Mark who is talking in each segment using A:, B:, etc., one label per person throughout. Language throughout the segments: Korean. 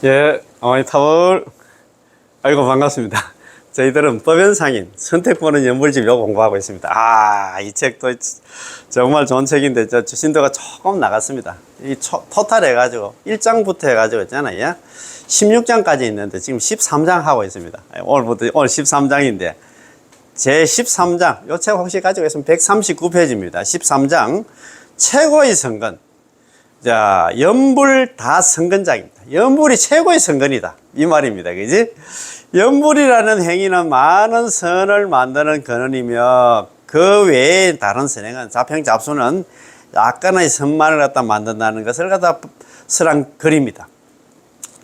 A: 예, 어머니 타월. 아이고, 반갑습니다. 저희들은 법연상인 선택보는 연불집 요 공부하고 있습니다. 이 책도 정말 좋은 책인데, 주신도가 조금 나갔습니다. 토탈 해가지고, 1장부터 해가지고 있잖아요. 16장까지 있는데, 지금 13장 하고 있습니다. 오늘 13장인데, 제 13장, 요 책 혹시 가지고 있으면 139페이지입니다. 13장, 최고의 선건. 자, 연불 다선건작입니다. 연불이 최고의 선건이다. 이 말입니다. 그지? 연불이라는 행위는 많은 선을 만드는 근원이며, 그 외에 다른 선행은, 자평잡수는 약간의 선만을 갖다 만든다는 것을 갖다 설한 글입니다.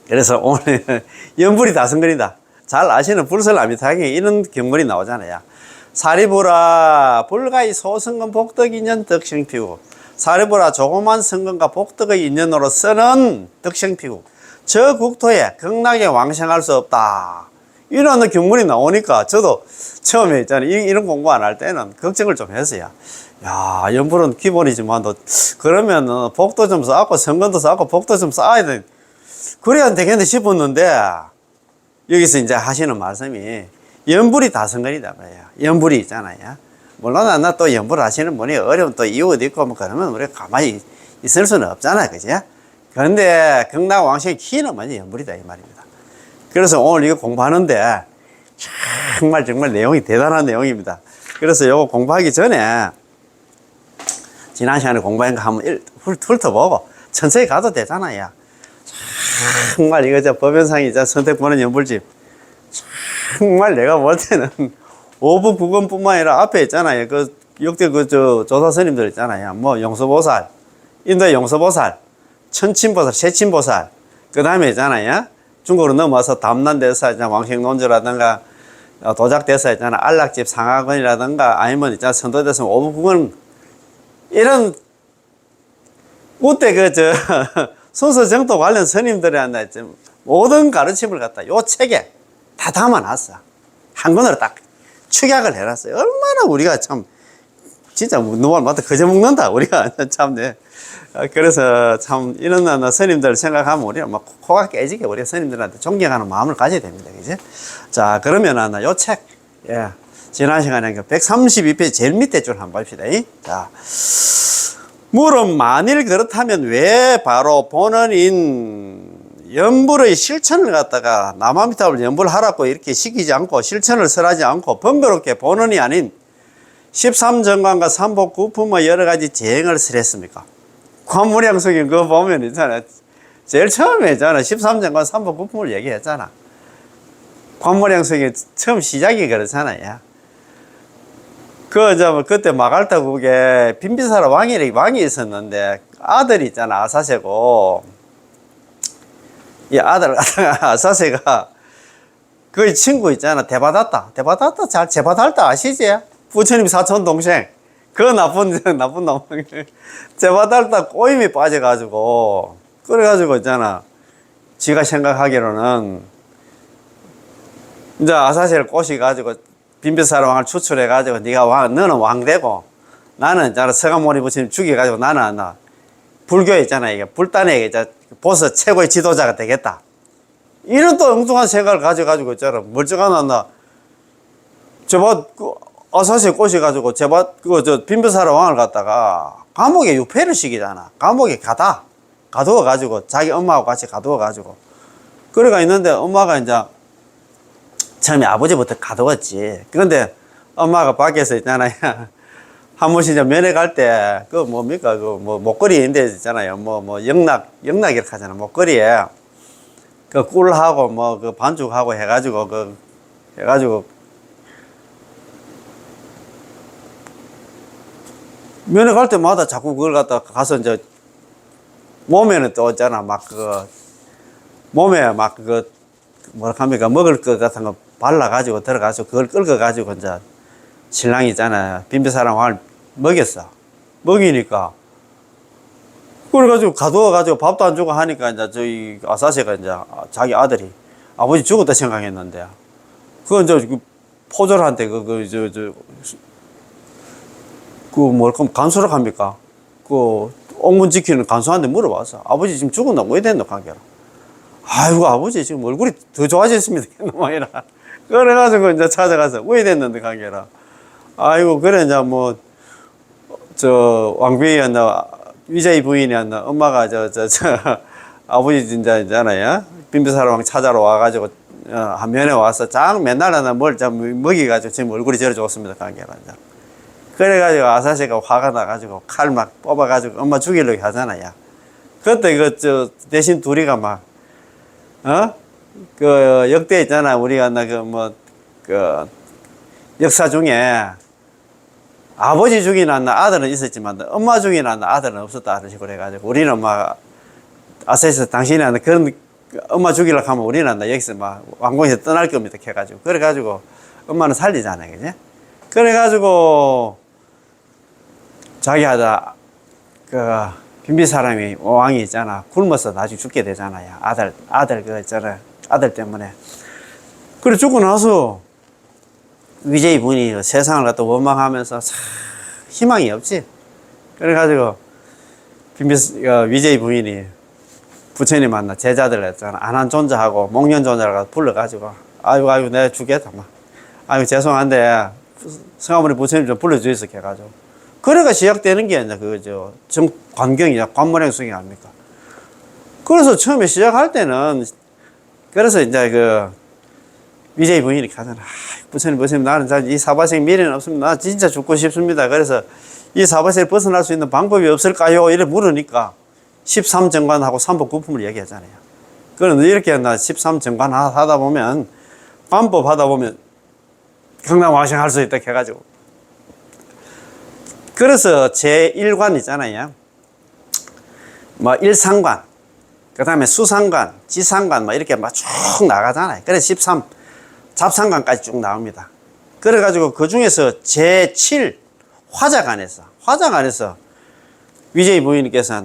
A: 그래서 오늘 연불이 다선건이다. 잘 아시는 불설아미타경에 이런 경문이 나오잖아요. 사리보라 불가의 소선건 복덕인연 덕생피우. 사리보라 조그만 선건과 복덕의 인연으로 쓰는 덕생피우. 저 국토에 극락에 왕생할 수 없다. 이런 경문이 나오니까 저도 처음에 있잖아요. 이런 공부 안 할 때는 걱정을 좀 했어요. 야, 연불은 기본이지만, 그러면 복도 좀 쌓고, 선건도 쌓고, 복도 좀 쌓아야 돼. 그래야 되겠네 싶었는데, 여기서 이제 하시는 말씀이, 연불이 다선건이다. 그래요. 연불이 있잖아요. 물론, 또 연불 하시는 분이 어려운 또 이유가 있고, 뭐, 그러면 우리가 가만히 있을 수는 없잖아요. 그죠? 그런데, 극락왕생의 키는 먼저 연불이다. 이 말입니다. 그래서 오늘 이거 공부하는데, 정말 내용이 대단한 내용입니다. 그래서 이거 공부하기 전에, 지난 시간에 공부한 거 한번 훑어보고, 천천히 가도 되잖아요. 정말 이거 법연상이 선택보는 연불집. 정말 내가 볼 때는 5부 9권 뿐만 아니라 앞에 있잖아요. 역대 조사 스님들 있잖아요. 뭐 용서보살, 인도의 용서보살, 천친보살, 세친보살. 그 다음에 있잖아요. 중국으로 넘어와서 담난대사, 왕생논조라든가 도작대사 있잖아. 안락집 상하건이라든가 아니면 있잖아. 선도대사 5부 9권. 이런, 그때 순서 정도 관련 스님들한테 모든 가르침을 갖다 요 책에 다 담아놨어. 한 권으로 딱 축약을 해놨어요. 얼마나 우리가 참, 진짜 누가 맞다 그저 먹는다. 우리가 참, 네. 그래서 참, 이런 스님들 생각하면 우리는 막 코가 깨지게 우리 스님들한테 존경하는 마음을 가져야 됩니다. 그지? 자, 그러면은 요 책, 예. 지난 시간에 132페이지 제일 밑에 줄 한번 봅시다. 자. 물은 만일 그렇다면 왜 바로 본원인 연불의 실천을 갖다가 남아미탑을 연불하라고 이렇게 시키지 않고 실천을 설하지 않고 번거롭게 본원이 아닌 13정관과 삼복구품의 여러 가지 재행을 설했습니까? 관무량성이 그거 보면 있잖아. 제일 처음에 있잖아. 13정관 삼복구품을 얘기했잖아. 관무량성이 처음 시작이 그렇잖아요. 그때 마갈타국에 빈비사라 왕이 있었는데, 아들이 있잖아, 아사세고. 이 아들, 아사세가, 그 친구 있잖아, 대바다타. 제바달타 아시지? 부처님 사촌 동생. 그 나쁜 놈. 제바달타 꼬임이 빠져가지고, 그래가지고 있잖아, 지가 생각하기로는, 이제 아사세를 꼬시가지고, 빈비사라 왕을 추출해가지고, 너는 왕 되고, 나는 서가모니 부처님 죽여가지고, 나는 불교에 있잖아, 이게 불단의 보스 최고의 지도자가 되겠다. 이런 또 엉뚱한 생각을 가져가지고 있잖아. 멀쩡한 아사시에 꼬셔가지고, 빈비사라 왕을 갖다가, 감옥에 유폐를 시키잖아. 감옥에 가두어가지고, 자기 엄마하고 같이 가두어가지고. 그래가 있는데, 엄마가 이제, 처음에 아버지부터 가두었지. 그런데 엄마가 밖에서 있잖아요. 한 번씩 이제 면회 갈 때, 목걸이인데 있잖아요. 영락 이렇게 하잖아. 목걸이에, 꿀하고, 반죽하고 해가지고, 면회 갈 때마다 자꾸 그걸 갖다 가서 이제, 몸에는 또 있잖아. 몸에 먹을 것 같은 거 발라가지고 들어가서 그걸 끓여가지고 이제 신랑이 있잖아요. 빈비사라 왕을 먹였어. 먹이니까. 그래가지고 가두어가지고 밥도 안 주고 하니까 이제 저희 아사시가 이제 자기 아들이 아버지 죽었다 생각했는데 그건 이제 포졸한테 간수를 합니까? 옥문 지키는 간수한테 물어봤어. 아버지 지금 죽었나? 왜 됐노? 관계로. 아이고, 아버지, 지금 얼굴이 더 좋아졌습니다. 그놈아이라. 그래가지고 이제 찾아가서, 왜 됐는데, 가게라. 아이고, 그래, 이제 뭐, 왕비였나, 위자이 부인이었나, 엄마가 아버지 진짜 있잖아요. 빈비사라왕 찾아러 와가지고, 한 면에 와서 맨날 하나 먹이가지고 지금 얼굴이 저래 좋습니다. 가게라. 그래가지고 아사시가 화가 나가지고 칼 막 뽑아가지고 엄마 죽이려고 하잖아요. 그때 대신 둘이가 막, 역대 있잖아. 우리가 역사 중에 아버지 죽이 났나 아들은 있었지만 엄마 죽이 났나 아들은 없었다. 그런 식으로 해가지고 우리는 막 아사시에서 당신이 하는 그런 엄마 죽이려고 하면 우리는 여기서 막 왕궁에서 떠날 겁니다. 해가지고. 그래가지고 엄마는 살리잖아요. 그지? 그래가지고 자기 하다 빈비 사람이 왕이 있잖아. 굶어서 나중에 죽게 되잖아요. 아들 아들 때문에. 그래 죽고 나서 위제이 분이 세상을 갖다 원망하면서 희망이 없지. 그래가지고 위제이 부인이 부처님 만나 제자들 했잖아. 안한존자하고 목련존자를 불러가지고 아이고 내가 죽겠다 막. 아이고 죄송한데 성아모니 부처님 좀 불러주이소 해가지고. 그래가 시작되는 게 이제 관경이냐 관문행숭이 아닙니까? 그래서 처음에 시작할 때는 그래서 이제 위제이 부인이 가잖아. 부처님 나는 이 사바세계 미래는 없습니다. 나 진짜 죽고 싶습니다. 그래서 이 사바세계를 벗어날 수 있는 방법이 없을까요? 이래 물으니까 13정관하고 삼법구품을 얘기하잖아요. 그런데 이렇게 13정관 하다 보면 관법 하다 보면 경남왕생 할 수 있다 해가지고. 그래서 제1관 있잖아요. 뭐 일상관, 그 다음에 수상관, 지상관 뭐 이렇게 막 쭉 나가잖아요. 그래서 13 잡상관까지 쭉 나옵니다. 그래가지고 그 중에서 제7 화자관에서 위제이 부인께서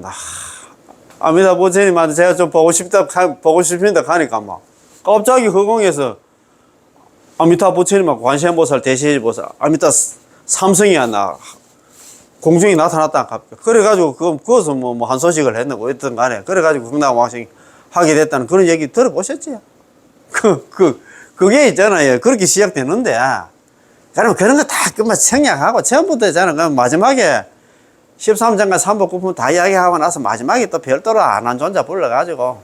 A: 아미다 부처님한테 제가 좀 보고 싶습니다 가니까 막 갑자기 허공에서 아미타 부처님하고 관세음보살 대시보살 아미타 삼성이 공중에 나타났다. 그래가지고 그것은 뭐 한 소식을 했는 거 어쨌든 간에 그래가지고 경남왕생 하게 됐다는 그런 얘기 들어보셨지? 그게 있잖아요. 그렇게 시작되는데 그러면 그런 거 다 끝만 생략하고 처음부터 있잖아. 그럼 마지막에 13장과 삼법구품 다 이야기하고 나서 마지막에 또 별도로 안한존자 불러가지고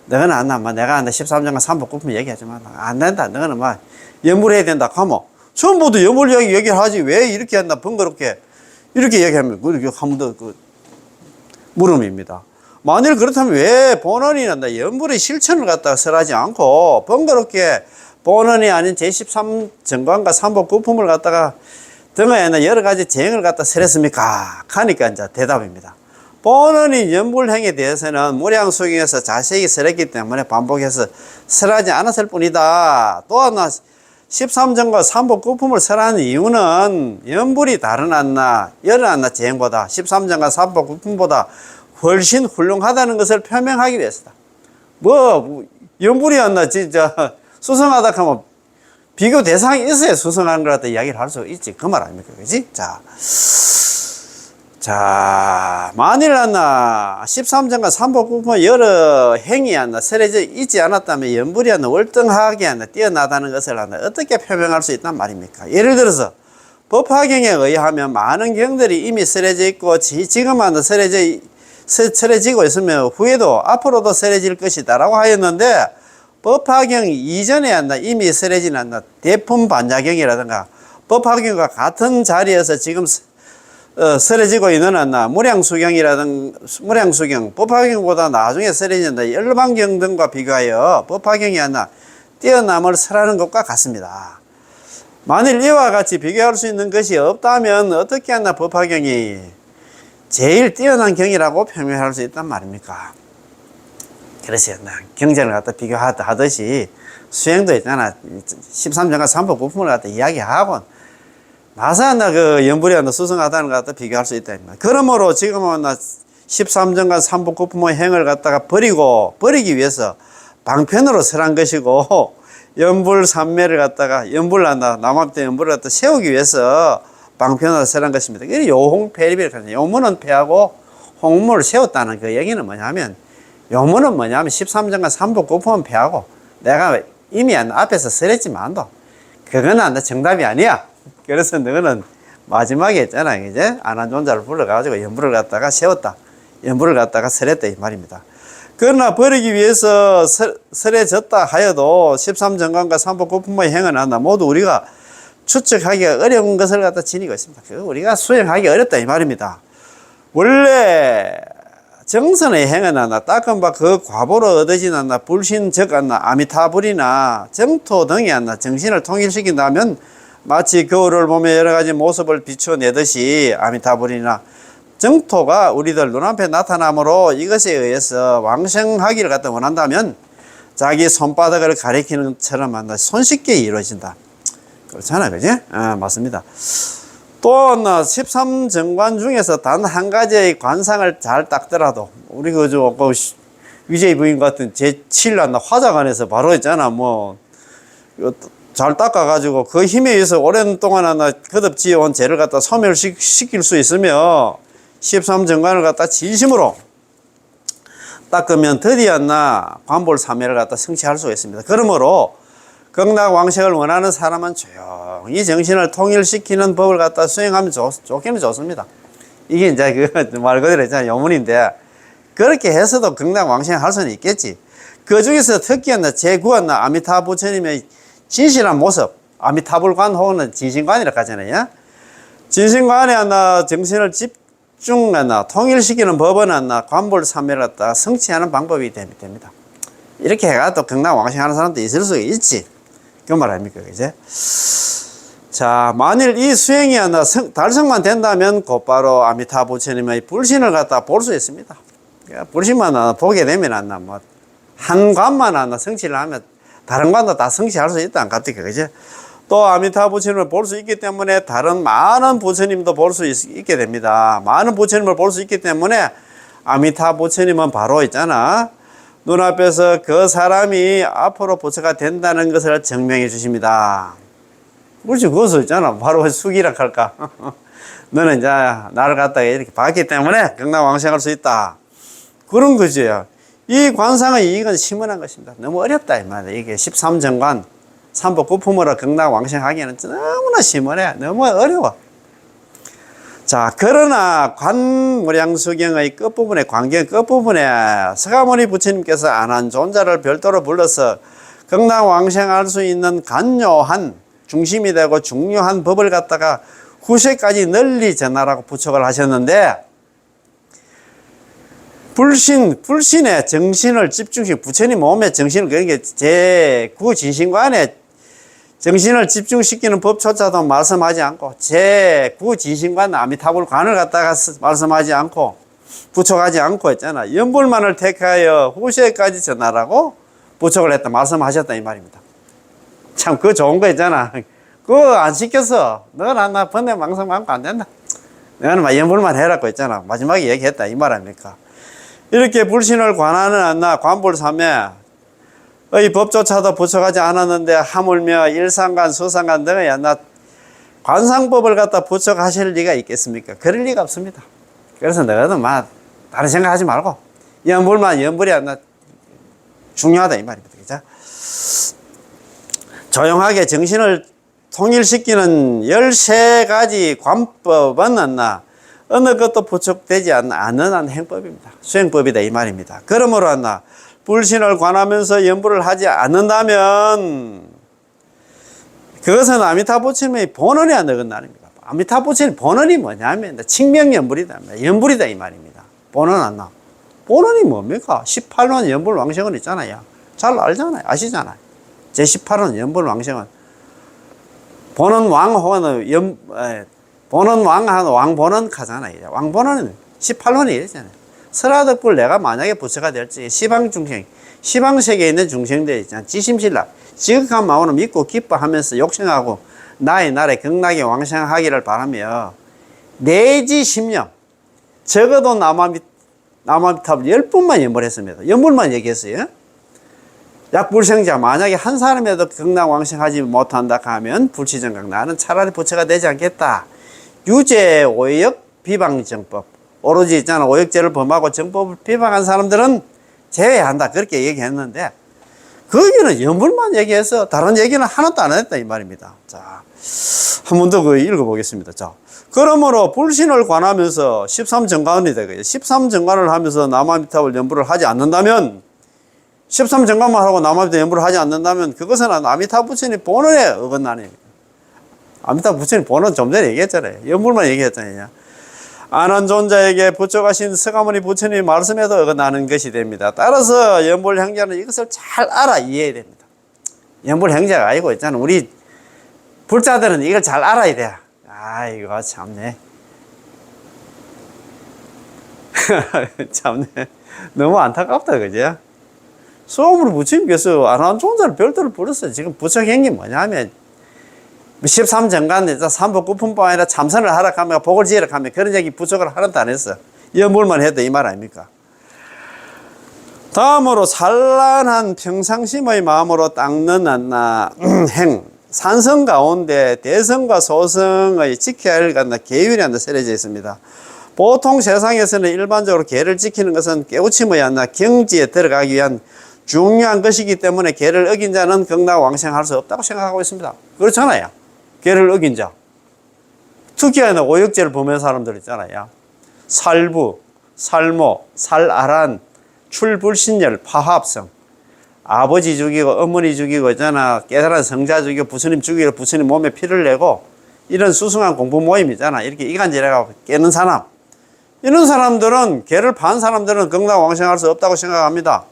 A: 너는 안 나, 내가 13장과 삼법구품 얘기하지만 안 된다. 너는 막 연불해야 된다 하면 처음부터 연불 얘기를 하지 왜 이렇게 한다 번거롭게 이렇게 얘기하면 그렇게 하면 더 물음입니다. 만일 그렇다면 왜 본원이 연불의 실천을 갖다가 설하지 않고 번거롭게 본원이 아닌 제13정관과 삼법구품을 갖다가 등에 여러 가지 제행을 갖다 설했습니까? 하니까 이제 대답입니다. 본원이 연불행에 대해서는 무량수경에서 자세히 설했기 때문에 반복해서 설하지 않았을 뿐이다. 또 하나 13정과 삼법구품을 설하는 이유는 연불이 다르나 열하나 제행보다 13정과 삼법구품보다 훨씬 훌륭하다는 것을 표명하기 위해서다. 연불이었나 진짜 수성하다 하면 비교 대상이 있어야 수성하는 것 같다 이야기를 할 수 있지. 그 말 아닙니까? 그지? 자, 만일 13정과 삼법구품 여러 행이 설해져 있지 않았다면 연불이 월등하게 뛰어나다는 것을 어떻게 표명할 수 있단 말입니까? 예를 들어서 법화경에 의하면 많은 경들이 이미 설해져 있고 지금 설해지고 있으며 후에도 앞으로도 설해질 것이다 라고 하였는데 법화경 이전에 이미 설해진 대품반야경이라든가 법화경과 같은 자리에서 지금 설해지고 있는 무량수경, 법화경보다 나중에 설해진다 열반경 등과 비교하여 법화경이 뛰어남을 설하는 것과 같습니다. 만일 이와 같이 비교할 수 있는 것이 없다면 어떻게 법화경이 제일 뛰어난 경이라고 표명할 수 있단 말입니까? 그래서 경전을 갖다 비교하듯이 수행도 있잖아. 13정과 삼법구품을 갖다 이야기하고 나서 연불이 수성하다는 것 갖다 비교할 수 있다. 그러므로 지금은 13정과 삼법구품의 행을 갖다가 버리기 위해서 방편으로 설한 것이고 연불 삼매를 갖다가 남합대 연불을 갖다 세우기 위해서 방편으로 설한 것입니다. 그래서 요홍 폐립이라고 하죠. 요문은 폐하고 홍문을 세웠다는 그 얘기는 뭐냐면 요문은 뭐냐면 13정관 3복 고품은 패하고 내가 이미 앞에서 설했지만도 그거는 정답이 아니야. 그래서 너는 마지막에 있잖아. 이제 안한존자를 불러가지고 연불을 갖다가 세웠다. 연불을 갖다가 설했다 이 말입니다. 그러나 버리기 위해서 설해졌다 하여도 13정관과 3복 고품의 행은 한다. 모두 우리가 추측하기가 어려운 것을 갖다 지니고 있습니다. 그거 우리가 수행하기 어렵다 이 말입니다. 원래 정선의 행은 한다. 닦은 바 그 과보로 얻어진 한다. 불신적 한다. 아미타불이나 정토 등이 한다. 정신을 통일시킨다면 마치 거울을 보며 여러 가지 모습을 비춰내듯이 아미타불이나 정토가 우리들 눈앞에 나타나므로 이것에 의해서 왕생하기를 갖다 원한다면 자기 손바닥을 가리키는 것처럼 한다. 손쉽게 이루어진다. 그렇잖아요. 그지? 맞습니다. 또 13정관 중에서 단 한 가지의 관상을 잘 닦더라도 우리 그 위재희 부인 같은 제7란 화자관에서 바로 있잖아. 뭐 잘 닦아가지고 그 힘에 의해서 오랜 동안 거듭지어온 죄를 갖다 소멸시킬 수 있으며 13정관을 갖다 진심으로 닦으면 드디어 관볼삼매를 갖다 성취할 수가 있습니다. 그러므로 극락왕생을 원하는 사람은 조용히 정신을 통일시키는 법을 갖다 수행하면 좋기는 좋습니다. 이게 이제 그 말 그대로 있잖아요. 요문인데 그렇게 해서도 극락왕생을 할 수는 있겠지. 그 중에서 특히 제9한 아미타 부처님의 진실한 모습, 아미타불관 혹은 진신관이라고 하잖아요. 진신관에 정신을 집중 통일시키는 법은 관볼삼매를 갖다 성취하는 방법이 됩니다. 이렇게 해가 또 극락왕생하는 사람도 있을 수가 있지. 그 말 아닙니까? 그제? 자, 만일 이 수행이 달성만 된다면 곧바로 아미타 부처님의 불신을 갖다 볼 수 있습니다. 불신만 보게 되면 한 관만 성취를 하면 다른 관도 다 성취할 수 있다. 안 갑니까? 그제? 또 아미타 부처님을 볼 수 있기 때문에 다른 많은 부처님도 볼 수 있게 됩니다. 많은 부처님을 볼 수 있기 때문에 아미타 부처님은 바로 있잖아. 눈앞에서 그 사람이 앞으로 부처가 된다는 것을 증명해 주십니다. 그렇지, 그것을 있잖아. 바로 숙이라 할까. 너는 이제 나를 갖다가 이렇게 봤기 때문에 극락왕생할 수 있다. 그런 거지요. 이 관상의 이익은 심원한 것입니다. 너무 어렵다 이 말이야. 이게 13정관 3복 구품으로 극락왕생하기에는 너무나 심원해. 너무 어려워. 자, 그러나 관무량수경의 끝부분에, 관경 끝부분에 서가모니 부처님께서 안한존자를 별도로 불러서 극락왕생할 수 있는 간요한, 중심이 되고 중요한 법을 갖다가 후세까지 널리 전하라고 부촉을 하셨는데, 불신의 정신을 집중시키고, 부처님 몸의 정신을, 그러니까 제9진신관에 정신을 집중시키는 법조차도 말씀하지 않고 제9진신관 아미타불관을 갖다가 말씀하지 않고 부촉하지 않고 있잖아. 연불만을 택하여 후세까지 전하라고 부촉을 했다 말씀하셨다 이 말입니다. 참 그거 좋은 거 있잖아. 그거 안 시켰어. 너는 나 번뇌 망상 많고 안 된다. 너는 막 연불만 해라고 했잖아. 마지막에 얘기했다 이 말 아닙니까? 이렇게 불신을 관하는 관불삼매 의 법조차도 부촉하지 않았는데 하물며 일상관, 수상관 등의 관상법을 갖다 부촉하실 리가 있겠습니까? 그럴 리가 없습니다. 그래서 너희도 다른 생각하지 말고 연불이 중요하다 이 말입니다. 그죠? 조용하게 정신을 통일시키는 13가지 관법은 어느 것도 부촉되지 않는 행법입니다. 수행법이다 이 말입니다. 그러므로 불신을 관하면서 연불을 하지 않는다면 그것은 아미타 부처님의 본원이 안 되는 날입니다. 아미타 부처님 본원이 뭐냐면 칭명연불이다. 연불이다 이 말입니다. 본원 안 나. 본원이 뭡니까? 18원 연불왕생은 있잖아요. 잘 알잖아요. 아시잖아요. 제18원 연불왕생은 본원왕 혹은 본원왕 왕본원 가잖아요. 왕본원은 18원이 이랬잖아요. 설화덕불 내가 만약에 부처가 될지 시방세계에 있는 중생들 있잖아. 지심신락 지극한 마음으로 믿고 기뻐하면서 욕생하고 나의 나라에 극락에 왕생하기를 바라며 내지 10년 적어도 남아미탑을 10분만 연불했습니다. 연불만 얘기했어요. 약불생자 만약에 한 사람이라도 극락 왕생하지 못한다 하면 불치정각 나는 차라리 부처가 되지 않겠다. 유죄 오역 비방정법 오로지 있잖아. 오역죄를 범하고 정법을 비방한 사람들은 제외한다. 그렇게 얘기했는데, 거기는 연불만 얘기해서 다른 얘기는 하나도 안 했다. 이 말입니다. 자, 한 번 더 그 읽어보겠습니다. 자, 그러므로 불신을 관하면서 13정관이 되고요. 13정관을 하면서 남아미타불 연불을 하지 않는다면, 13정관만 하고 남아미타 연불을 하지 않는다면, 그것은 아미타 부처님 본원에 어긋나니. 아미타 부처님 본원 좀 전에 얘기했잖아요. 연불만 얘기했잖아요. 안한존자에게 부처가신 서가모니 부처님 말씀에도 어긋나는 것이 됩니다. 따라서 연불행자는 이것을 잘 알아 이해해야 됩니다. 연불행자가 아니고 있잖아. 우리 불자들은 이걸 잘 알아야 돼. 아이고 참네. 참네. 너무 안타깝다 그죠? 수업으로 부처님께서 안한존자를 별도로 불렀어요. 지금 부처행이 뭐냐면 13정관, 3법구품법 아니라 참선을 하라 하면 복을 지으라 하면 그런 얘기 부족을 하나도 안 했어. 연불만 해도 이 말 아닙니까? 다음으로 산란한 평상심의 마음으로 닦는 안나 행. 산성 가운데 대성과 소성의 지켜야 할 계율이 한다 세려져 있습니다. 보통 세상에서는 일반적으로 계를 지키는 것은 깨우침의 안나 경지에 들어가기 위한 중요한 것이기 때문에 계를 어긴 자는 극락왕생할 수 없다고 생각하고 있습니다. 그렇잖아요. 계를 어긴 자. 특히나 오역제를 범한 사람들 있잖아요. 살부, 살모, 살아란, 출불신열, 파합성. 아버지 죽이고 어머니 죽이고 있잖아. 깨달은 성자 죽이고 부처님 죽이고 부처님 몸에 피를 내고 이런 수승한 공부 모임이잖아. 이렇게 이간질해가지고 깨는 사람. 이런 사람들은 계를 판 사람들은 극락왕생할 수 없다고 생각합니다.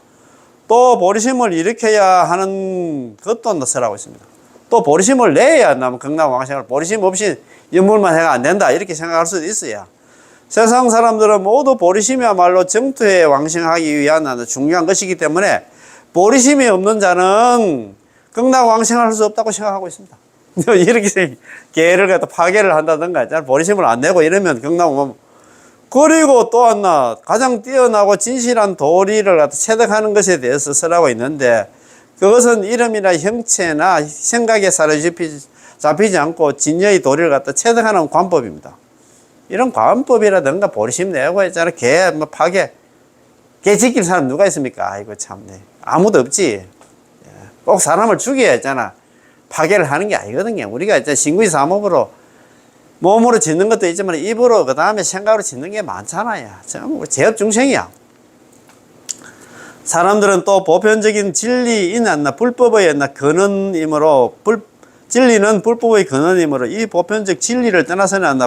A: 또 보리심을 일으켜야 하는 것도 설하고 있습니다. 또 보리심을 내야 한다면 극락왕생을 보리심 없이 연불만 해가 안 된다 이렇게 생각할 수도 있어요. 세상 사람들은 모두 보리심이야말로 정토에 왕생하기 위한 중요한 것이기 때문에 보리심이 없는 자는 극락왕생할 수 없다고 생각하고 있습니다. 이렇게 계를 갖다 파괴를 한다든가 보리심을 안 내고 이러면 극락. 그리고 또 하나 가장 뛰어나고 진실한 도리를 갖다 체득하는 것에 대해서 설하고 있는데 그것은 이름이나 형체나 생각에 사로잡히지 않고 진여의 도리를 갖다 체득하는 관법입니다. 이런 관법이라든가 보리심 내고 있잖아. 개 파괴. 개 지킬 사람 누가 있습니까? 아이고 참네. 아무도 없지. 꼭 사람을 죽여야 했잖아. 파괴를 하는 게 아니거든요. 우리가 이제 신구이 사목으로 몸으로 짓는 것도 있지만 입으로 그 다음에 생각으로 짓는 게 많잖아요. 전부 제업 중생이야. 사람들은 또 보편적인 진리인 불법의 근원이므로 진리는 불법의 근원이므로 이 보편적 진리를 떠나서는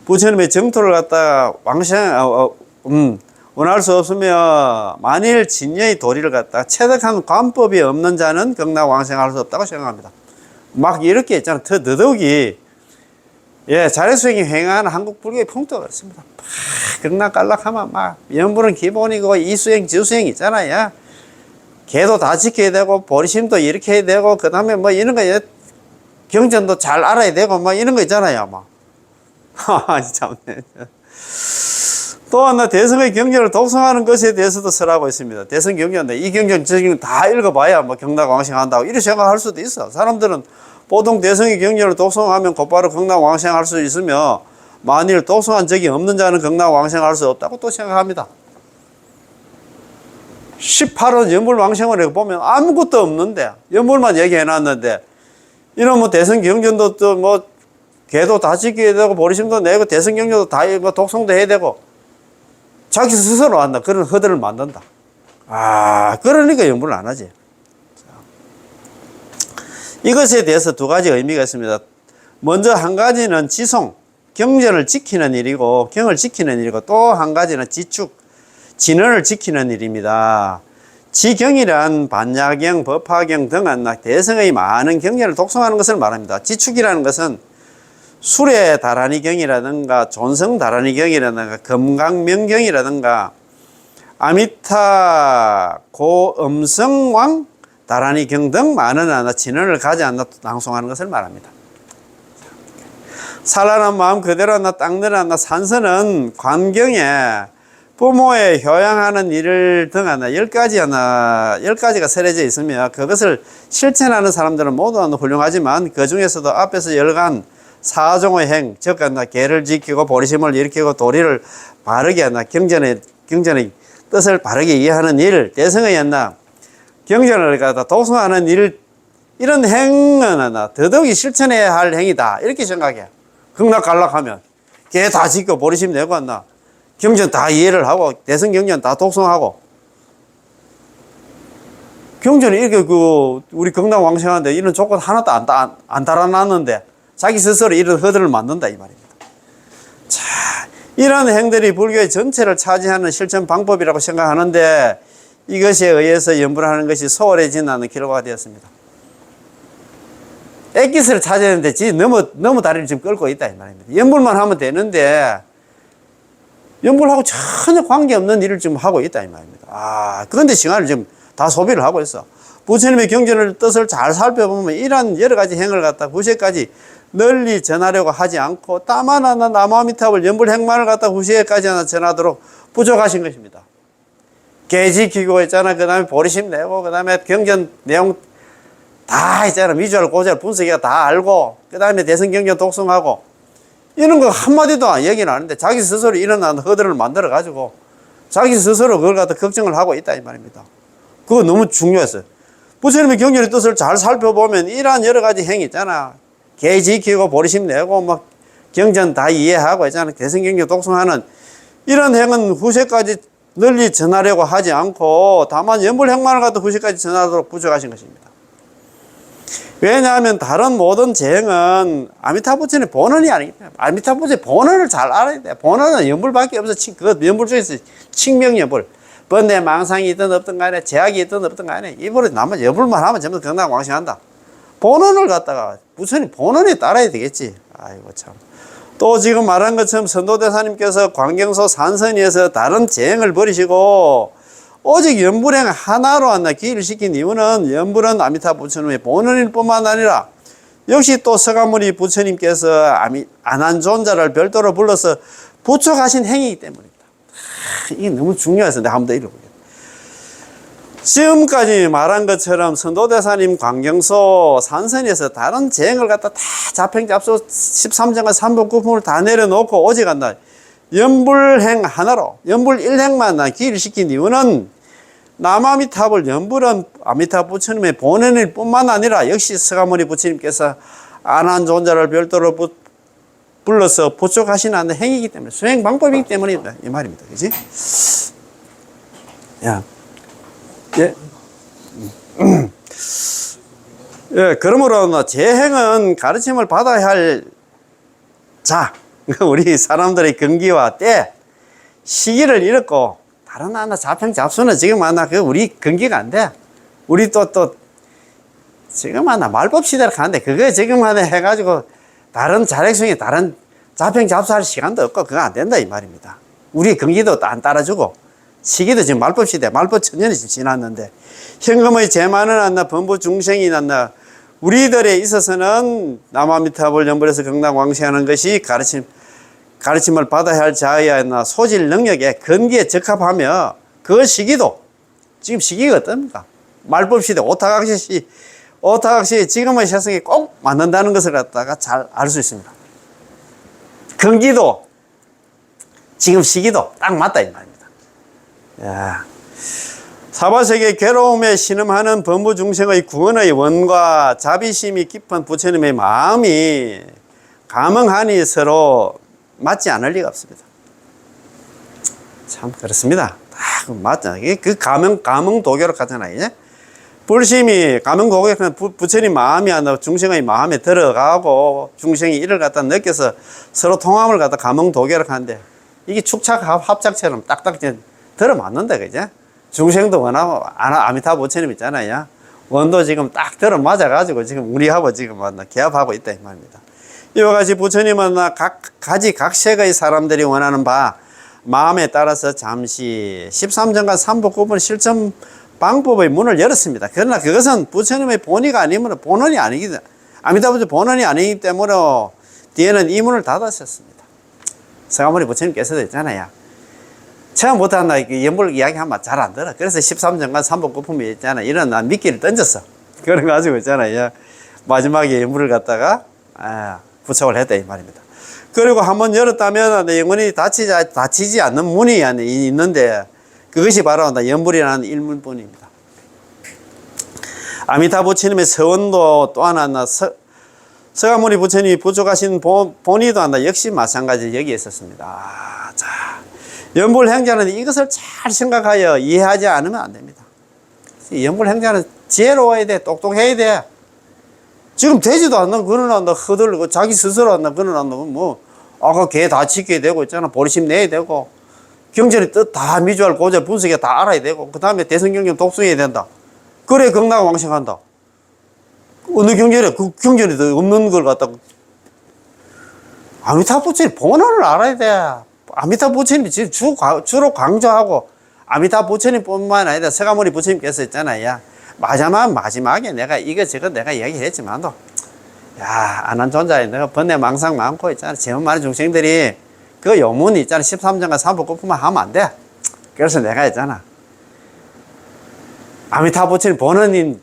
A: 부처님의 정토를 갖다가 원할 수 없으며 만일 진여의 도리를 갖다가 체득한 관법이 없는 자는 극락왕생할 수 없다고 생각합니다. 막 이렇게 있잖아. 더더욱이 자력수행이 횡행하는 한국 불교의 풍토가 그렇습니다. 극락갈락하면 막 연불은 기본이고 이수행, 저수행 있잖아요. 개도 다 지켜야 되고 보리심도 이렇게 해야 되고 그 다음에 뭐 이런 거 경전도 잘 알아야 되고 뭐 이런 거 있잖아요. 막. 참네. 또 하나 대성의 경전을 독송하는 것에 대해서도 설하고 있습니다. 대성 경전, 이 경전 저기는 다 읽어봐야 뭐 극락왕생한다고 이렇게 생각할 수도 있어. 사람들은 보통 대성의 경전을 독송하면 곧바로 극락왕생할 수 있으며 만일 독송한 적이 없는 자는 극락왕생할 수 없다고 또 생각합니다. 18원 연불왕생을 보면 아무것도 없는데 연불만 얘기해놨는데 이런 뭐 대성 경전도 또 뭐 개도 다 지켜야 되고 보리심도 내고 대성 경전도 다 뭐 독송도 해야 되고 자기 스스로 한다. 그런 허들을 만든다. 그러니까 연불을 안 하지. 이것에 대해서 두 가지 의미가 있습니다. 먼저 한 가지는 지송, 경전을 지키는 일이고 경을 지키는 일이고 또 한 가지는 지축, 진언을 지키는 일입니다. 지경이란 반야경, 법화경 등 대성의 많은 경전을 독송하는 것을 말합니다. 지축이라는 것은 수레 다라니 경이라든가 존성 다라니 경이라든가 금강명경이라든가 아미타 고음성왕 다라니 경 등 많은 진언을 가지 않나 낭송하는 것을 말합니다. 산란한 마음 그대로 닦는 산선은 관경에 부모의 효양하는 일을 등 10가지가 설해져 있으며 그것을 실천하는 사람들은 모두 훌륭하지만 그 중에서도 앞에서 열간 사종의 행, 즉 개를 지키고 보리심을 일으키고 도리를 바르게 경전의 뜻을 바르게 이해하는 일, 대성의 연나 경전을 갖다 독송하는 일, 이런 행은 더더욱이 실천해야 할 행위다 이렇게 생각해. 극락갈락하면 걔 다 지켜 버리시면 되고 않나. 경전 다 이해를 하고 대성 경전 다 독송하고 경전이 이렇게 우리 극락왕생하는데 이런 조건 하나도 안 달아놨는데 자기 스스로 이런 허들을 만든다 이 말입니다. 자, 이런 행들이 불교의 전체를 차지하는 실천 방법이라고 생각하는데 이것에 의해서 연불하는 것이 소홀해지는 않는 기로가 되었습니다. 액기스를 찾아야 되는데 너무 다리를 지금 끌고 있다 이 말입니다. 연불만 하면 되는데 연불하고 전혀 관계없는 일을 지금 하고 있다 이 말입니다. 그런데 시간을 지금 다 소비를 하고 있어. 부처님의 경전을 뜻을 잘 살펴보면 이러한 여러 가지 행을 갖다 구세까지 널리 전하려고 하지 않고 다만 하나 남아미탑을 연불 행만을 갖다 구세까지 하나 전하도록 부족하신 것입니다. 개 지키고 있잖아. 그 다음에 보리심 내고 그 다음에 경전 내용 다 있잖아. 미주알 고주알 분석이가 다 알고 그 다음에 대성 경전 독송하고 이런 거 한마디도 얘기는 안 하는데 자기 스스로 일어나는 허들을 만들어 가지고 자기 스스로 그걸 갖다 걱정을 하고 있다 이 말입니다. 그거 너무 중요했어요. 부처님의 경전의 뜻을 잘 살펴보면 이러한 여러 가지 행위 있잖아. 개 지키고 보리심 내고 막 경전 다 이해하고 있잖아. 대성 경전 독송하는 이런 행은 후세까지 널리 전하려고 하지 않고 다만 연불 행만을 갖다 후세까지 전하도록 부족하신 것입니다. 왜냐하면 다른 모든 재행은 아미타 부처의 본원이 아니기 때문에 아미타 부처의 본원을 잘 알아야 돼. 본원은 연불밖에 없어. 그 연불 중에서 칭명연불. 번뇌 망상이 있든 없든 간에 제약이 있든 없든 간에 이불에 나머지 연불만 하면 전부 극락왕생한다. 본원을 갖다가 부처님 본원에 따라야 되겠지. 아이고 참. 또 지금 말한 것처럼 선도대사님께서 광경소 산선위에서 다른 재행을 버리시고 오직 연불행 하나로 한나 기일을 시킨 이유는 연불은 아미타 부처님의 본원일 뿐만 아니라 역시 또 서가모니 부처님께서 안한존자를 별도로 불러서 부촉하신 행위이기 때문입니다. 이게 너무 중요해서 내가 한 번 더 읽어볼게요. 지금까지 말한 것처럼 선도대사님 광경소 산선에서 다른 재행을 갖다 다 자평잡소 13장과 3법 9품을 다 내려놓고 오직 한다. 연불행 하나로 연불 1행만 기일을 시킨 이유는 남아미탑을 연불은 아미타 부처님의 본원일 뿐만 아니라 역시 서가모니 부처님께서 안한존자를 별도로 불러서 부촉하시는 행위이기 때문에 수행 방법이기 때문이다 이 말입니다. 그지? 야, 예. 예, 그러므로 재행은 가르침을 받아야 할 자, 우리 사람들의 근기와 때, 시기를 잃었고 다른 하나 자평잡수는 지금 하나 우리 근기가 안 돼. 우리 또 지금 하나 말법 시대로 가는데 그거 지금 하나 해가지고 다른 자력성이 다른 자평잡수할 시간도 없고 그거 안 된다 이 말입니다. 우리 근기도 안 따라주고 시기도 지금 말법 시대, 말법 천년이 지났는데 현금의 재만은 안나 범부 중생이 났나 우리들에 있어서는 남아미타불 연불에서 극락왕생하는 것이 가르침을 받아야 할 자야 소질 능력에 근기에 적합하며 그 시기도 지금 시기가 어떻습니까? 말법 시대 오타각시 지금의 세상에 꼭 맞는다는 것을 갖다가 잘 알 수 있습니다. 근기도 지금 시기도 딱 맞다 이 말입니다. 야. 사바세계 괴로움에 신음하는 범부 중생의 구원의 원과 자비심이 깊은 부처님의 마음이 감흥하니 서로 맞지 않을 리가 없습니다. 참 그렇습니다. 다 맞잖아. 그 감흥 도교로 가잖아요. 이제 불심이 감흥 도교는 부처님 마음이 아니라 중생의 마음에 들어가고 중생이 이를 갖다 느껴서 서로 통함을 갖다 감흥 도교로 가는데 이게 축착 합작처럼 딱딱 들어맞는다 그죠? 중생도 원하고 아미타 부처님 있잖아요. 원도 지금 딱 들어맞아가지고 지금 우리하고 지금 개합하고 있다 이 말입니다. 이와 같이 부처님은 각색의 사람들이 원하는 바 마음에 따라서 잠시 13전과 3부 9분 실천 방법의 문을 열었습니다. 그러나 그것은 부처님의 본의가 아니면 본원이 아니기 아미타 부처 본원이 아니기 때문에 뒤에는 이 문을 닫았었습니다. 서가모니 부처님께서도 있잖아요. 처음부터 연불 이야기하면 잘 안 들어. 그래서 13전간 3법 9품이 있잖아. 이런 미끼를 던졌어. 그래가지고 있잖아요. 마지막에 연불을 갖다가 부착을 했다 이 말입니다. 그리고 한번 열었다면 영원히 닫히지 않는 문이 있는데 그것이 바로 연불이라는 일문본입니다. 아미타 부처님의 서원도 또 하나 서가모니 부처님이 부족하신 본의도 역시 마찬가지 여기에 있었습니다. 자, 연불행자는 이것을 잘 생각하여 이해하지 않으면 안 됩니다. 연불행자는 지혜로워야 돼, 똑똑해야 돼. 지금 되지도 않는 그런 한다 허들고 자기 스스로 한다 그런 한다 뭐 아까 걔 다 지켜야 되고 있잖아. 보리심 내야 되고 경전의 뜻 다 미주알 고절 분석에 다 알아야 되고 그 다음에 대성경전 독송해야 된다. 그래 경락 왕생한다. 어느 경전에 그 경전에 없는 걸 갖다가 아미타 부처님 본원을 알아야 돼. 아미타 부처님이 지금 주로 강조하고 아미타 부처님 뿐만 아니라 서가모니 부처님께서 있잖아요. 마지막에 내가 이거 내가 얘기했지만도 야 안한존자에 내가 번뇌 망상 많고 있잖아. 제법 많은 중생들이 그 요문이 있잖아. 13장과 3부 꼽으면 하면 안 돼. 그래서 내가 있잖아. 아미타 부처님 본원인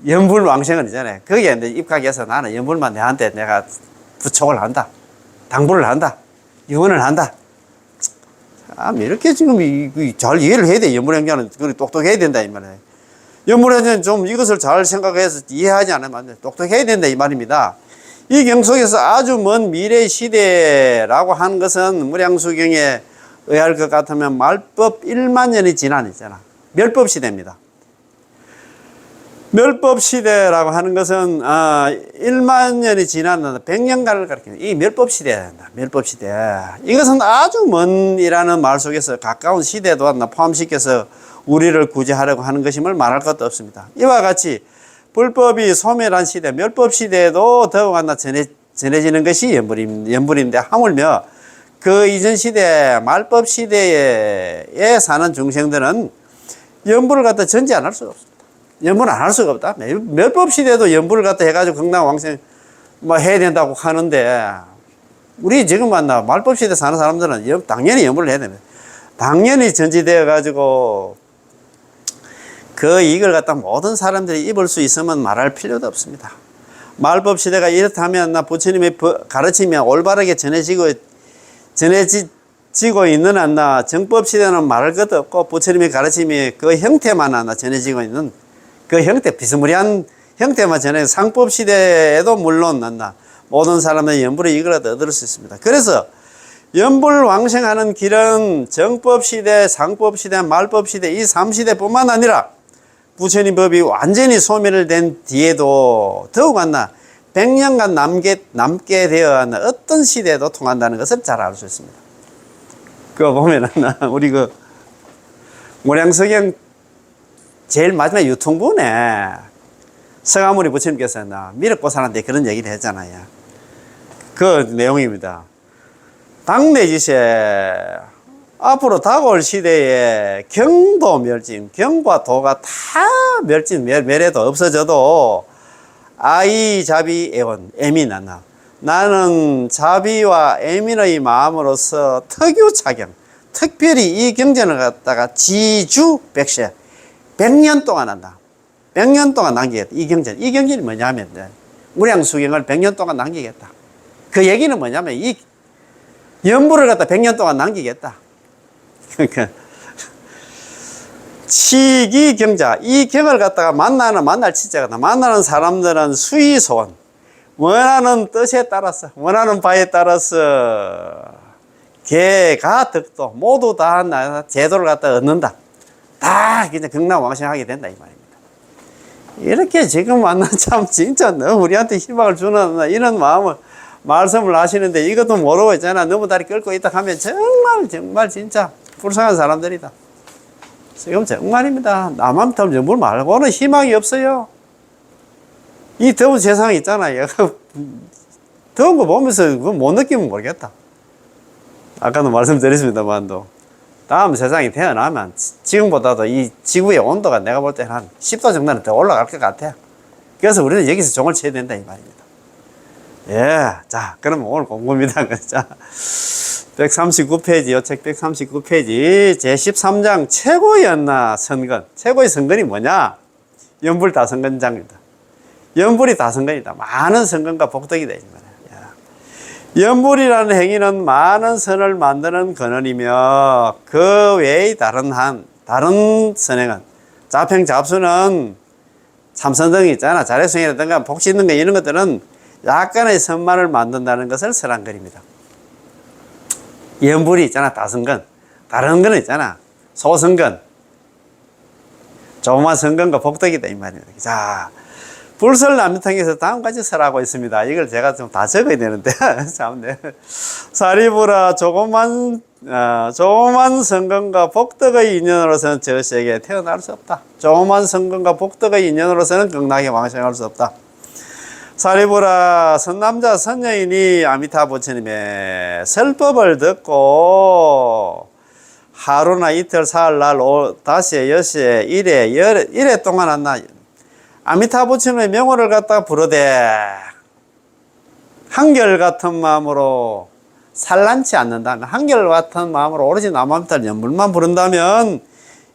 A: 연불 왕생은 있잖아요. 거기에 이제 입각해서 나는 연불만 내한테 내가 부촉을 한다. 당부를 한다. 유언을 한다. 이렇게 지금 잘 이해를 해야 돼. 연불행자는 똑똑해야 된다 이 말이에요. 연불행자는 좀 이것을 잘 생각해서 이해하지 않으면 안 돼. 똑똑해야 된다 이 말입니다. 이 경 속에서 아주 먼 미래 시대라고 하는 것은 무량수경에 의할 것 같으면 말법 1만 년이 지난 있잖아. 멸법 시대입니다. 멸법 시대라고 하는 것은 1만 년이 지난 100년간을 가리키는 이 멸법 시대다. 멸법 시대. 이것은 아주 먼이라는 말 속에서 가까운 시대도 포함시켜서 우리를 구제하려고 하는 것임을 말할 것도 없습니다. 이와 같이 불법이 소멸한 시대, 멸법 시대에도 더욱 전해지는 것이 연불인데 하물며 그 이전 시대, 말법 시대에 사는 중생들은 연불을 갖다 전제 안 할 수가 없습니다. 연불 안 할 수가 없다. 멸법 시대도 연불을 갖다 해가지고 극락왕생 해야 된다고 하는데 우리 지금 말법 시대 사는 사람들은 당연히 연불을 해야 됩니다. 당연히 전지되어 가지고 그 이익을 갖다 모든 사람들이 입을 수 있으면 말할 필요도 없습니다. 말법 시대가 이렇다면 부처님의 가르침이 올바르게 전해지고 있는 한나 정법 시대는 말할 것도 없고 부처님의 가르침이 그 형태만 전해지고 있는 그 형태 비스무리한 형태만 전해 상법 시대에도 물론 모든 사람의 연불의 이익을 얻을 수 있습니다. 그래서 연불 왕생하는 길은 정법 시대, 상법 시대, 말법 시대 이 3시대뿐만 아니라 부처님 법이 완전히 소멸된 뒤에도 더욱 100년간 남게 되어 어떤 시대에도 통한다는 것을 잘 알 수 있습니다. 그거 보면은 우리 무량석경 제일 마지막 유통본에 서가모니 부처님께서 미륵보살한테 그런 얘기를 했잖아요. 그 내용입니다. 당내지세 앞으로 다가올 시대에 경도 멸진, 경과 도가 다 멸해도 없어져도 아이 자비 애원, 애민 나는 자비와 애민의 마음으로서 특유차경, 특별히 이 경전을 갖다가 지주 백세 100년 동안 한다. 100년 동안 남기겠다. 이 경전이 뭐냐면 무량수경을 100년 동안 남기겠다. 그 얘기는 뭐냐면 이 연불을 갖다 100년 동안 남기겠다. 그러니까 치기경자 이 경을 갖다가 만날 치자가 만나는 사람들은 수의소원 원하는 뜻에 따라서 원하는 바에 따라서 개가 득도 모두 다 제도를 갖다 얻는다. 다 그냥 극락왕생하게 된다 이 말입니다. 이렇게 지금 만나 참 진짜 너무 우리한테 희망을 주는 이런 마음을 말씀을 하시는데 이것도 모르고 있잖아. 너무 다리 끌고 있다 하면 정말 진짜 불쌍한 사람들이다. 지금 정말입니다. 남한테 물 말고는 희망이 없어요. 이 더운 세상 있잖아요. 더운 거 보면서 그거 못 느끼면 모르겠다. 아까도 말씀드렸습니다만도 다음 세상이 태어나면 지금보다도 이 지구의 온도가 내가 볼 때는 한 10도 정도는 더 올라갈 것 같아요. 그래서 우리는 여기서 종을 쳐야 된다 이 말입니다. 예, 자, 그러면 오늘 공부입니다. 자, 139페이지, 요 책 139페이지, 제13장 최고의 선건. 최고의 선건이 뭐냐? 연불 다선건장입니다. 연불이 다선건이다. 많은 선건과 복덕이다. 연불이라는 행위는 많은 선을 만드는 근원이며 그 외의 다른 선행은 자평잡수는 참선등이 있잖아. 자력성이라든가 복시 있는 거 이런 것들은 약간의 선만을 만든다는 것을 설한글입니다. 연불이 있잖아. 다선근. 다른 거는 있잖아. 소선근. 조그만 선근과 복덕이다 이 말입니다. 자, 불설남유통에서 다음까지 설하고 있습니다. 이걸 제가 좀 다 적어야 되는데 참 네. 사리부라 조그만 선근과 복덕의 인연으로서는 저시에게 태어날 수 없다. 조그만 선근과 복덕의 인연으로서는 극락에 왕생할 수 없다. 사리부라 선남자 선여인이 아미타 부처님의 설법을 듣고 하루나 이틀, 사흘날, 다시에, 여시에, 일에 동안 한나 아미타 부처님의 명호를 갖다 부르되 한결같은 마음으로 산란치 않는다면, 한결같은 마음으로 오로지 남아미타를 연불만 부른다면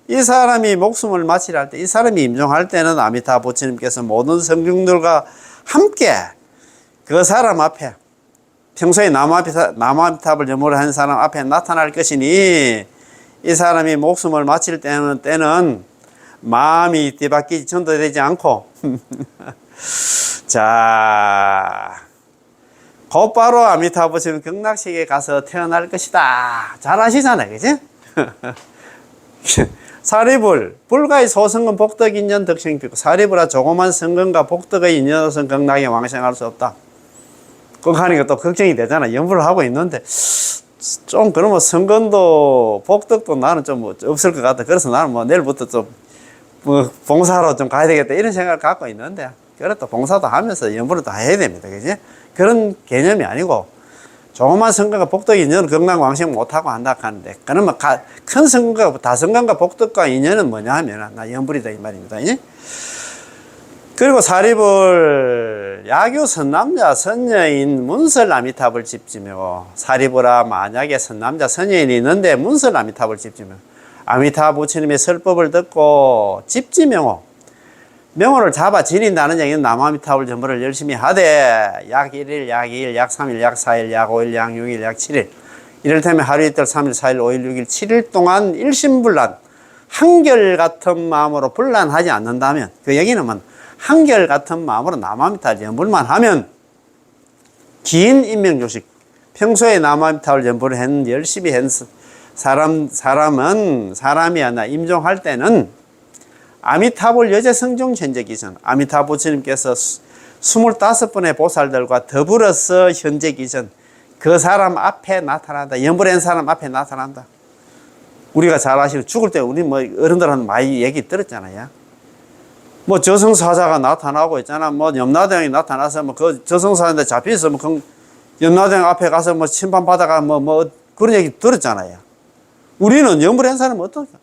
A: 이 사람이 목숨을 마치려 할 때, 이 사람이 임종할 때는 아미타 부처님께서 모든 성중들과 함께 그 사람 앞에, 평소에 남아미탑을 연불을 하는 사람 앞에 나타날 것이니 이 사람이 목숨을 마칠 때는 마음이 뒤바뀌지 전도되지 않고 자, 곧바로 아미타 부처님 극락세계에 가서 태어날 것이다. 잘 아시잖아요, 그지? 사리불, 불가의 소성은 복덕 인연 덕생피고 사리불아 조그만 성근과 복덕의 인연으로서는 극락에 왕생할 수 없다. 그거 하니까 또 걱정이 되잖아. 연불을 하고 있는데 좀 그러면 성근도 복덕도 나는 좀 없을 것 같아. 그래서 나는 뭐 내일부터 좀 봉사하러 좀 가야 되겠다 이런 생각을 갖고 있는데, 그래도 봉사도 하면서 연불을 다 해야 됩니다. 그지? 그런 개념이 아니고 조그만 성근과 복덕의 인연은 극락 왕생 못하고 한다 하는데, 그러면 큰 성근과 다성근과 복덕과 인연은 뭐냐 하면 나 연불이다 이 말입니다. 그리고 사리불 야규 선남자 선녀인 문설 아미탑을 집지며, 사리불아 만약에 선남자 선녀인이 있는데 문설 아미탑을 집지며 아미타 부처님의 설법을 듣고 집지명호, 명호를 잡아 지닌다는 얘기는 남아미타불 전부를 열심히 하되 약 1일, 약 2일, 약 3일, 약 4일, 약 5일, 약 6일, 약 7일, 이를테면 하루 이틀, 3일, 4일, 5일, 6일, 7일 동안 일심불란 한결같은 마음으로 불란하지 않는다면, 그 얘기는 한결같은 마음으로 남아미타 연불만 하면 긴 인명조식, 평소에 남아미타불 연불을 열심히 한 사람이 아니라 임종할 때는 아미타불 여제 성종 현재 기전, 아미타 부처님께서 25분의 보살들과 더불어서 현재 기전, 그 사람 앞에 나타난다. 연불한 사람 앞에 나타난다. 우리가 잘 아시는 죽을 때 우리 뭐 어른들한테 많이 얘기 들었잖아요. 뭐 저승사자가 나타나고 있잖아. 뭐 염라대왕이 나타나서 뭐 그 저승사자한테 잡혀서 뭐 그 염라대왕 앞에 가서 뭐 심판받아가 뭐 그런 얘기 들었잖아요. 우리는 연불한 사람은 어떨까?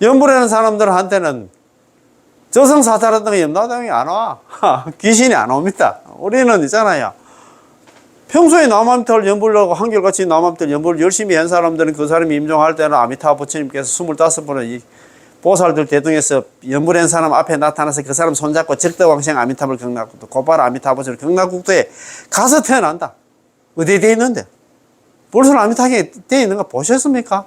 A: 연불하는 사람들한테는 저승사자라든가 염라대왕이 안 와. 귀신이 안 옵니다. 우리는 있잖아요. 평소에 남아미타를 연불하고 한결같이 남아미타 연불을 열심히 한 사람들은 그 사람이 임종할 때는 아미타 부처님께서 25분의 보살들 대등에서 연불한 사람 앞에 나타나서 그 사람 손잡고 적대왕생 아미타불 극락국도, 곧바로 아미타 부처님 극락국도에 가서 태어난다. 어디에 되어 있는데? 벌써 아미타에 되어 있는 거 보셨습니까?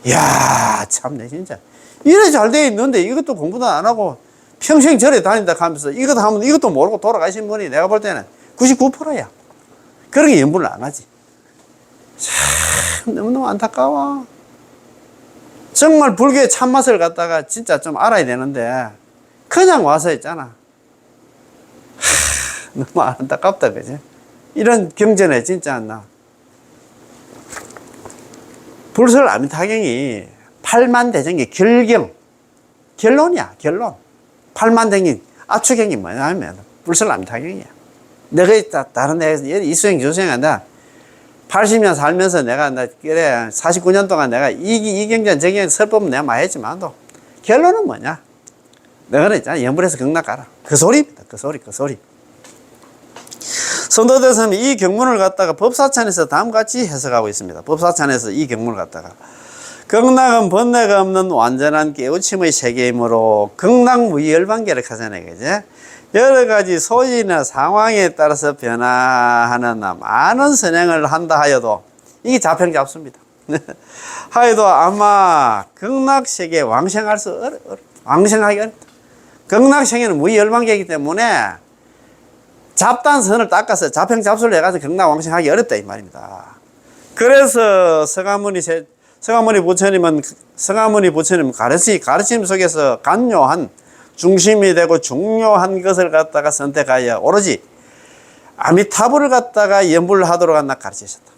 A: 이야, 참네, 진짜. 이래 잘 되어 있는데 이것도 공부도 안 하고 평생 절에 다닌다 하면서 이것도 하면 이것도 모르고 돌아가신 분이 내가 볼 때는 99%야. 그런 게 연불을 안 하지. 참, 너무너무 안타까워. 정말 불교의 참맛을 갖다가 진짜 좀 알아야 되는데, 그냥 와서 있잖아. 너무 안타깝다, 그지? 이런 경전에 진짜 나. 불설 아미타경이 팔만대정기 결론이야, 결론. 팔만대정기 압축경이 뭐냐면 불설 아미타경이야. 내가 다른 데에서 이수행 조수행한다. 80년 살면서 내가 그래 49년 동안 내가 이 경전 저 경전 설법은 내가 많이 했지만도 결론은 뭐냐? 내가 그랬잖아. 연불에서 극락 가라. 그 소리입니다. 그 소리. 선도대사님이 이 경문을 갖다가 법사찬에서 다음같이 해석하고 있습니다. 법사찬에서 이 경문을 갖다가 극락은 번뇌가 없는 완전한 깨우침의 세계이므로 극락무의열반계를 하잖아요. 그죠? 여러 가지 소지나 상황에 따라서 변화하는 많은 선행을 한다 하여도 이게 자평잡습니다. 하여도 아마 극락세계에 왕생하기 어렵다. 극락세계는 무의열반계이기 때문에 잡단선을 닦아서 자평잡술을 해가지고 극락왕생하기 어렵다 이 말입니다. 그래서 서가모니 부처님은 가르침 속에서 간요한 중심이 되고 중요한 것을 갖다가 선택하여 오로지 아미타불을 갖다가 연불하도록 한다 가르치셨다.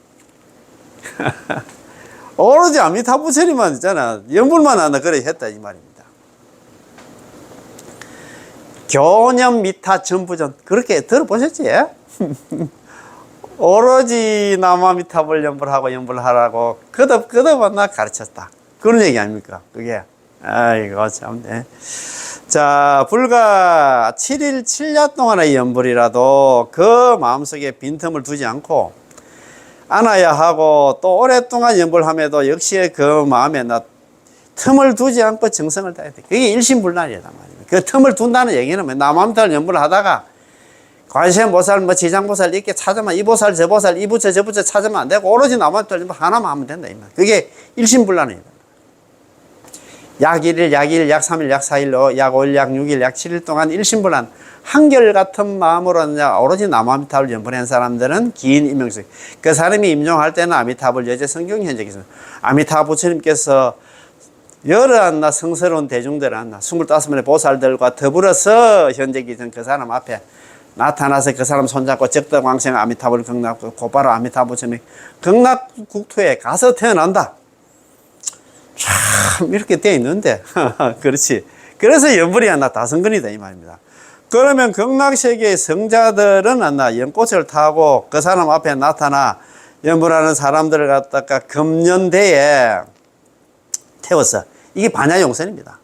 A: 오로지 아미타불 부처님만 있잖아. 연불만 한다 그래 했다 이 말입니다. 교념 미타 전부전 그렇게 들어보셨지? 오로지 나마미타불 연불하고 연불하라고 거듭 나 가르쳤다. 그런 얘기 아닙니까? 그게. 아이고, 참네. 자, 불과 7일 7야 동안의 연불이라도 그 마음속에 빈틈을 두지 않고 안아야 하고 또 오랫동안 연불함에도 역시 그 마음에 나 틈을 두지 않고 정성을 다해야 돼. 그게 일심불란이란 말입니다. 그 틈을 둔다는 얘기는 나마미타불 연불을 하다가 관세음보살, 지장보살 이렇게 찾으면 이 보살, 저 보살, 이 부처, 저 부처 찾으면 안 되고 오로지 나마미타불 하나만 하면 된다. 그게 일심불란이에요. 약 1일, 약 2일, 약 3일, 약 4일로 약 5일, 약 6일, 약 7일 동안 일심불란 한결같은 마음으로 오로지 나마미타불 연불한 사람들은 긴 임명식. 그 사람이 임종할 때는 아미타불 여제 성경 현적이 있습니다. 아미타불 부처님께서 여러 성스러운 대중들 25명의 보살들과 더불어서 현적이 된 그 사람 앞에 나타나서 그 사람 손잡고 적덕왕생 아미타불 극락 곧바로 아미타불 부처님 극락국토에 가서 태어난다. 참 이렇게 되어 있는데 그렇지. 그래서 연불이 하나 다성근이다 이 말입니다. 그러면 극락세계의 성자들은 연꽃을 타고 그 사람 앞에 나타나 연불하는 사람들을 갖다가 금년대에 태워서 이게 반야용선입니다.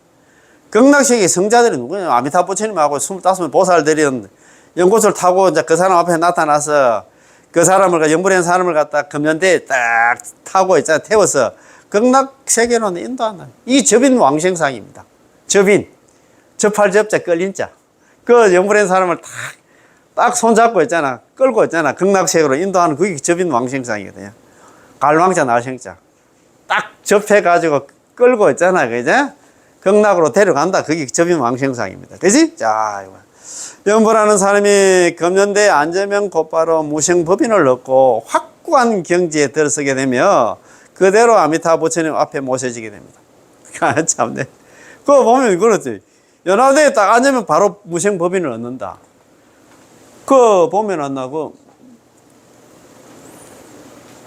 A: 극락세계의 성자들이 누구냐? 아미타불 부처님하고 25명 보살들이 연꽃을 타고 이제 그 사람 앞에 나타나서 그 사람을 연불한 사람을 갖다 금년대에 딱 타고 있잖아 태워서 극락세계로 인도한다. 이 접인 왕생상입니다. 접인 접할 접자 끌린자 그 연불한 사람을 딱 손잡고 있잖아 끌고 있잖아 극락세계로 인도하는 그게 접인 왕생상이거든요. 갈왕자 날생자 딱 접해가지고 끌고 있잖아 그죠? 극락으로 데려간다. 그게 접인 왕생상입니다. 그지? 자 연불하는 사람이 금년대에 앉으면 곧바로 무생법인을 얻고 확고한 경지에 들어서게 되며 그대로 아미타불 부처님 앞에 모셔지게 됩니다. 참네. 그거 보면 그렇지. 연화대에 딱 앉으면 바로 무생법인을 얻는다. 그거 보면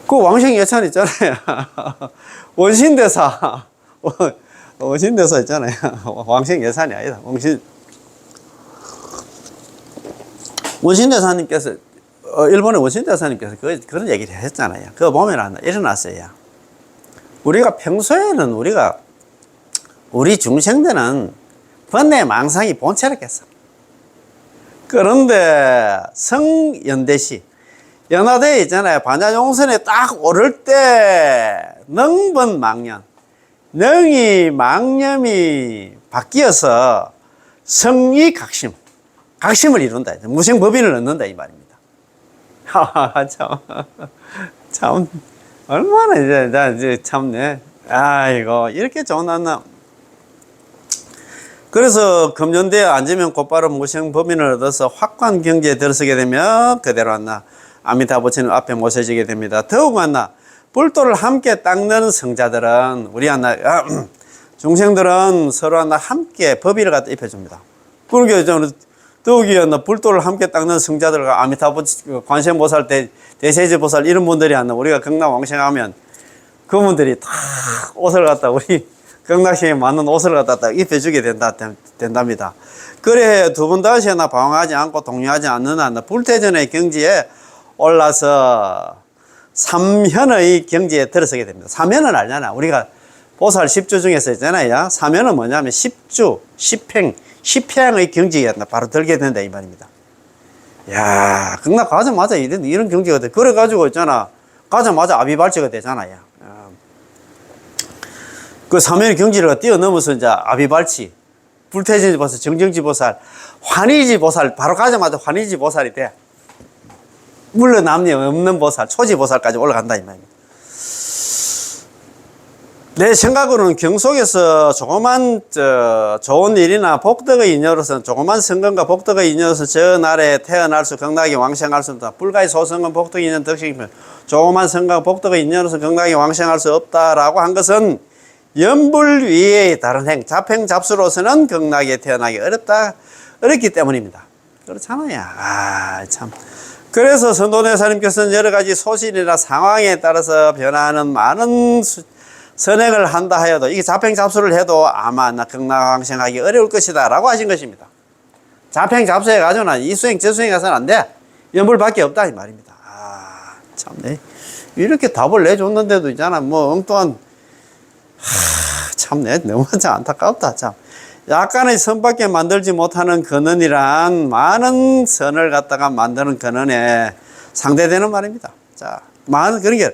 A: 그 왕생 예찬 있잖아요. 원신대사. 원신대사 있잖아요. 왕생 예산이 아니다. 원신대사님께서 일본의 원신대사님께서 그런 얘기를 했잖아요. 그거 보면 일어났어요. 우리가 평소에는 우리 중생들은 번뇌 망상이 본체라겠어. 그런데 성연대시 연화대에 있잖아요. 반야용선에 딱 오를 때 능번 망년 능이 망념이 바뀌어서 성이 각심을 이룬다. 무생법인을 얻는다 이 말입니다. 참 얼마나 이제 참네. 아이고 이렇게 좋은 나. 그래서 금년대에 앉으면 곧바로 무생법인을 얻어서 확고한 경지에 들어서게 되면 그대로 아미타불 부처님 앞에 모셔지게 됩니다. 더욱 불도를 함께 닦는 성자들은 우리 중생들은 서로 함께 법의를 갖다 입혀줍니다. 그러게 더욱이 불도를 함께 닦는 성자들과 아미타불 관세음보살 대세지보살 이런 분들이 우리가 극락왕생하면 그분들이 다 옷을 갖다 우리 극락시에 맞는 옷을 갖다 딱 입혀주게 된답니다. 그래 두 번 다시 방황하지 않고 동요하지 않는 불태전의 경지에 올라서 삼현의 경지에 들어서게 됩니다. 삼현은 알잖아. 우리가 보살 10주 중에서 있잖아요. 삼현은 뭐냐면 10주, 10행의 경지에 바로 들게 된다 이 말입니다. 야, 극락 가자마자 이런 경지가 돼. 그래가지고 있잖아. 가자마자 아비발치가 되잖아요. 그 사면의 경지를 뛰어넘어서 이제 아비발치, 불태진지보살, 정정지보살, 환희지보살, 바로 가자마자 환희지보살이 돼. 물론 남녀 없는 보살, 초지보살까지 올라간다 이 말입니다. 내 생각으로는 경속에서 조그만 좋은 일이나 복덕의 인연으로서 조그만 성금과 복덕의 인연으로서 저 날에 태어날 수 건강하게 왕생할 수 없다. 불가의 소성금 복덕의 인연 덕식이면 조그만 성금과 복덕의 인연으로서 건강하게 왕생할 수 없다라고 한 것은 연불 위에 다른 행, 잡행 잡수로서는 건강하게 태어나기 어렵기 때문입니다. 그렇잖아요. 참. 그래서 선도대사님께서는 여러 가지 소실이나 상황에 따라서 변화하는 많은 선행을 한다 하여도 이게 잡행잡수를 해도 아마 나 극락왕생하기 어려울 것이다 라고 하신 것입니다. 잡행잡수해 가지고는 이수행 저수행 해서는 안 돼. 연불밖에 없다 이 말입니다. 참네. 이렇게 답을 내줬는데도 있잖아 뭐 엉뚱한 참네 너무 참 안타깝다. 참 약간의 선밖에 만들지 못하는 근원이란 많은 선을 갖다가 만드는 근원에 상대되는 말입니다. 자, 그러니까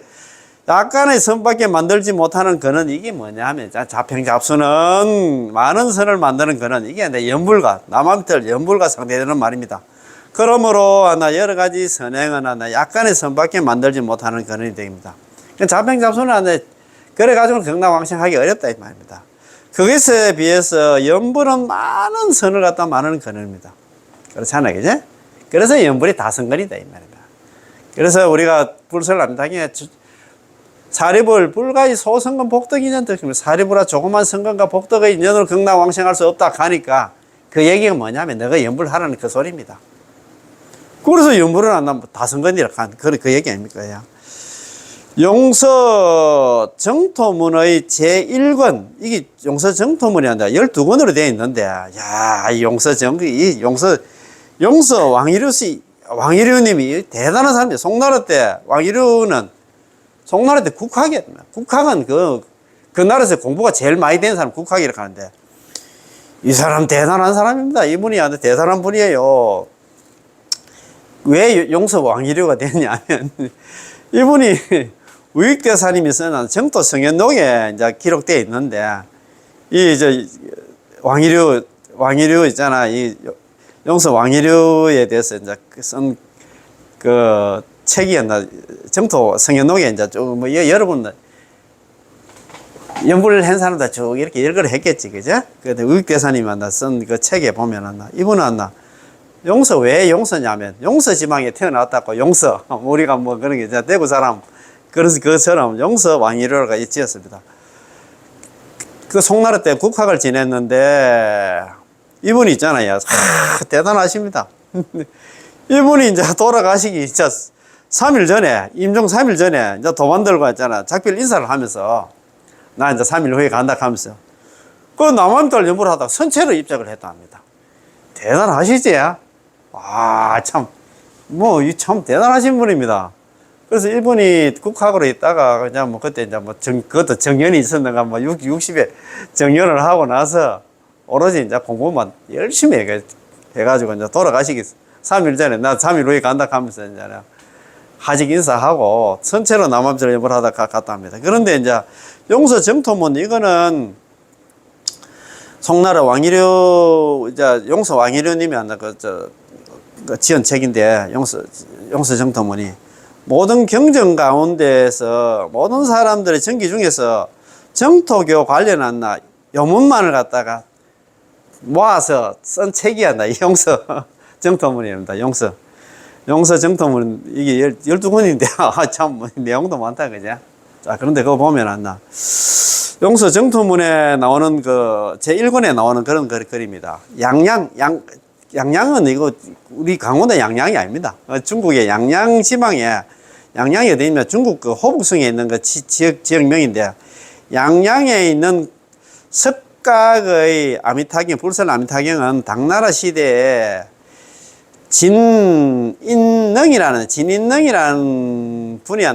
A: 약간의 선밖에 만들지 못하는 근원 이게 뭐냐면 잡행잡수는 많은 선을 만드는 근원 이게 내 연불과 남한들 연불과 상대되는 말입니다. 그러므로 하나 여러 가지 선행은 하나 약간의 선밖에 만들지 못하는 근원이 됩니다. 잡행잡수는 하나 그래 가지고 극락왕생하기 어렵다 이 말입니다. 그것에 비해서 연불은 많은 선을 갖다 만드는 근원입니다. 그렇잖아요, 그죠? 그래서 연불이 다성근이다 이 말입니다. 그래서 우리가 불설남당에 사리불 불가의 소성근 복덕 인연 덕입니다. 사리불아 조그만 성근과 복덕의 인연으로 극락왕생할 수 없다 하니까 그 얘기가 뭐냐면 너가 연불하라는 그 소리입니다. 그래서 연불은 안 나면 다성근이라 한 그 얘기 아닙니까? 용서 정토문의 제1권 이게 용서 정토문이 한다 12권으로 되어 있는데 이 용서 왕이류님이 대단한 사람이에요. 송나라 때 왕이류는 송나라 때 국학은 그 나라에서 공부가 제일 많이 된 사람 국학이라고 하는데 이 사람 대단한 사람입니다. 이분이 아주 대단한 분이에요. 왜 용서 왕이류가 됐냐면 이분이 우익대사님이 쓰는 정토 성현록에 이제 기록되어 있는데 왕이류 있잖아. 이 용서 왕이류에 대해서 이제 쓴 그 책이었나 정토 성현록에 이제 좀 여러분 연불을 한 사람들 쭉 이렇게 열거를 했겠지, 그죠? 근데 우익대사님이 쓴 그 책에 보면은 이분은 용서 왜 용서냐면 용서 지방에 태어났다고 용서 우리가 뭐 그런 게 이제 대구 사람 그래서 그처럼 용서 왕이류가 지었습니다. 그 송나라 때 국학을 지냈는데 이분이 있잖아요. 대단하십니다. 이분이 이제 돌아가시기 진짜 3일 전에 임종 3일 전에 이제 도만 들고 왔잖아. 작별 인사를 하면서 나 이제 3일 후에 간다 하면서 그 남한들 연불 하다가 선체로 입장을 했다 합니다. 대단하시지? 참 뭐 이 참 대단하신 분입니다. 그래서 이분이 국학으로 있다가 그냥 뭐 그때 이제 뭐 그것도 정년이 있었는가 뭐 60에 정년을 하고 나서 오로지 이제 공부만 열심히 해가지고 이제 돌아가시기 3일 전에 나 3일 후에 간다 하면서 이제 하직 인사하고 선체로 남한절 연불 하다가 갔다 합니다. 그런데 이제 용서 정토문 이거는 송나라 왕이류 이제 용서 왕이류님이 그 지은 책인데 용서 정토문이 모든 경전 가운데에서 모든 사람들의 전기 중에서 정토교 관련한 요문만을 갖다가 모아서 쓴 책이야. 이 용서 정토문입니다. 용서 정토문 이게 12권인데 참 내용도 많다 그죠? 자, 그런데 그거 보면 용서 정토문에 나오는 그 제1권에 나오는 그런 글입니다. 양양은 이거 우리 강원도 양양이 아닙니다. 중국의 양양 지방에 양양이 어디 있냐? 중국 그 호북성에 있는 그 지역명인데 양양에 있는 석각의 아미타경, 불설 아미타경은 당나라 시대에 진인능이라는 분이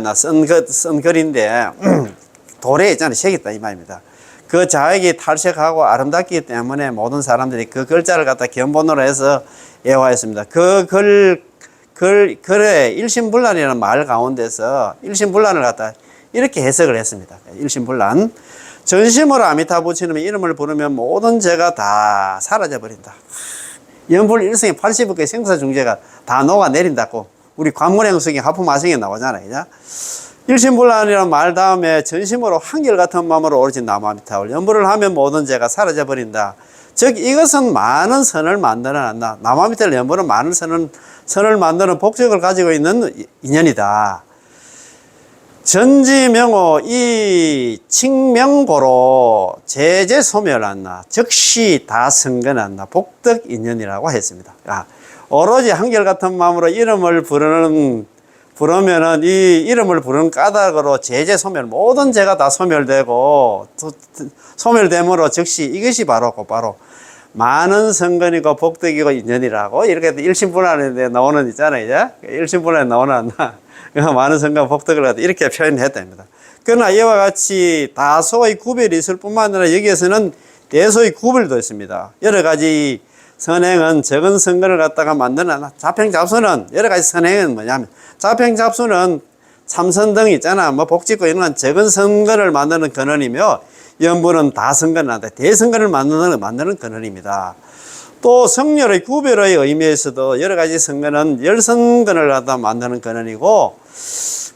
A: 쓴 글인데 돌에 있잖아요. 새겼다 이 말입니다. 그 자액이 탈색하고 아름답기 때문에 모든 사람들이 그 글자를 갖다 견본으로 해서 애화했습니다. 그 글에 일심불란이라는 말 가운데서 일심불란을 갖다 이렇게 해석을 했습니다. 일심불란. 전심으로 아미타 부처님의 이름을 부르면 모든 죄가 다 사라져 버린다. 연불 일성의 80억의 생사중죄가 다 녹아내린다고 우리 관문행성의 하품화성에 나오잖아요. 그죠? 일심불란이라는 말 다음에 전심으로 한결같은 마음으로 오로지 나무아미타불 연불을 하면 모든 죄가 사라져 버린다. 즉 이것은 많은 선을 만들어낸다. 나무아미타불 연불은 많은 선을 만드는 복적을 가지고 있는 인연이다. 전지명호 이 칭명고로 제제소멸한나 즉시 다 성근한나 복덕인연이라고 했습니다. 오로지 한결같은 마음으로 이름을 부르면은 이 이름을 부르는 까닭으로 제제소멸 모든 죄가 다 소멸되고 소멸됨으로 즉시 이것이 바로 곧바로 많은 성근이고 복덕이고 인연이라고 이렇게 일심불안에 나오는 있잖아요. 이제 일심불안에 나오는 많은 성과 복덕을 하다 이렇게 표현했답니다. 그러나 이와 같이 다소의 구별이 있을 뿐만 아니라 여기에서는 대소의 구별도 있습니다. 여러 가지 선행은 적은 선근을 갖다가 만드는 자평잡수는 여러 가지 선행은 뭐냐면 자평잡수는 참선 등 있잖아. 뭐 복짓고 이런 건 적은 선근을 만드는 근원이며 연불은 다선근을 한다. 대선근을 만드는 근원입니다. 또 성렬의 구별의 의미에서도 여러 가지 선근은 열선근을 갖다 만드는 근원이고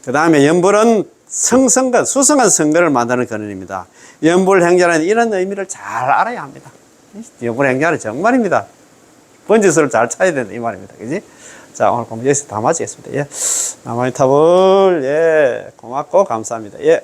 A: 그 다음에 연불은 성선근, 수성한 선근을 만드는 근원입니다. 연불행자는 이런 의미를 잘 알아야 합니다. 연불행자는 정말입니다. 번지수를 잘 찾아야 된다 이 말입니다. 그지? 자, 오늘 공부 여기서 다 마치겠습니다. 예. 나무아미타불, 예. 고맙고 감사합니다. 예.